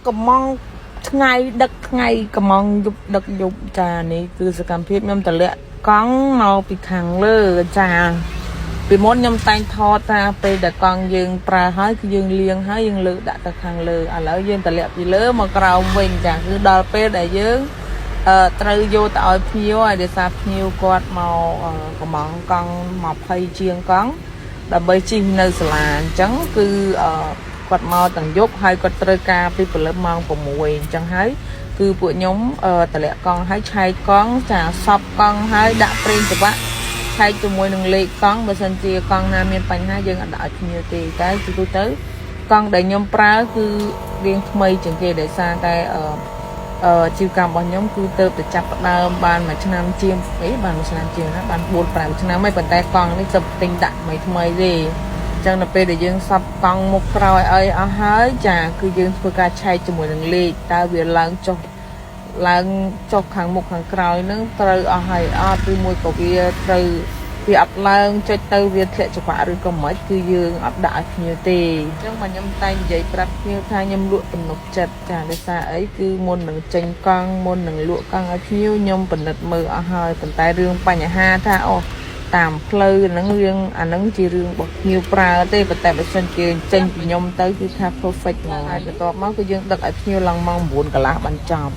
កំងថ្ងៃដឹកថ្ងៃកំងយប់ដឹកយប់ចានេះគឺសកម្មភាពខ្ញុំតម្លាក់កង់មកពីខាងលើចាពីមុនខ្ញុំតែងថតថាពេលដែលកង់យើងប្រើហើយគឺយើងលាងហើយយើងលើកដាក់ទៅខាងលើឥឡូវយើងតម្លាក់ពីលើមកក្រោមវិញចាគឺដល់ពេលដែលយើងត្រូវយកទៅឲ្យភ្ញៀវឲ្យដោយសារភ្ញៀវគាត់មកកំងកង់20ជាងកង់ដើម្បីជិះនៅសាលាអញ្ចឹងគឺគាត់មកទាំងយប់ហើយគាត់ត្រូវការពីព្រលឹមម៉ោង6អញ្ចឹងហើយគឺពួកខ្ញុំតម្លាក់កង់ហើយឆែកកង់ចាសពកង់ហើយដាក់ប្រេងច្រវាក់ឆែកជាមួយនឹងលេខកង់បើសិនជាកង់ណាមានបញ្ហាយើងអត់ដាក់ឲ្យភ្ញៀវទេតែទូទៅកង់ដែលខ្ញុំប្រើគឺរៀងថ្មីជាងគេដោយសារតែជីវកម្មរបស់ខ្ញុំគឺទៅចាប់ផ្ដើមបានមួយឆ្នាំជាងបានមួយឆ្នាំជាងណាបាន4-5ឆ្នាំហើយប៉ុន្តែកង់នេះទៅទិញដាក់ថ្មីទេចឹងដល់ពេលដែលយើងសັບកង់មុខក្រោយឲ្យអស់ហើយចាគឺយើងធ្វើការឆែកជាមួយនឹងលេខតើវាឡើងចុះខាងមុខខាងក្រោយហ្នឹងត្រូវអស់ហើយអត់ឬមួយក៏វាត្រូវវាអត់ឡើងចុចទៅវាធ្លាក់ច្បាក់ឬក៏មិនគឺយើងអត់ដាក់ឲ្យភ្ញៀវទេអញ្ចឹងមកខ្ញុំតែនិយាយប្រាប់ភ្ញៀវថាខ្ញុំលក់ទំនុកចិត្តចាដោយសារអីគឺមុននឹងចេញកង់មុននឹងលក់កង់ឲ្យភ្ញៀវខ្ញុំពិនិត្យមើលអស់ហើយប៉ុន្តែរឿងបញ្ហាថាអូតាមផ្លូវហ្នឹងរឿងអាហ្នឹងជារឿងរបស់ភ្ញៀវប្រើទេប៉ុន្តែបើសិនជាចេញពីខ្ញុំទៅគឺថា perfect ហ្មងហើយបន្ទាប់មកគឺយើងដឹកឲ្យភ្ញៀវឡើងម៉ោង 9 កន្លះបានចប់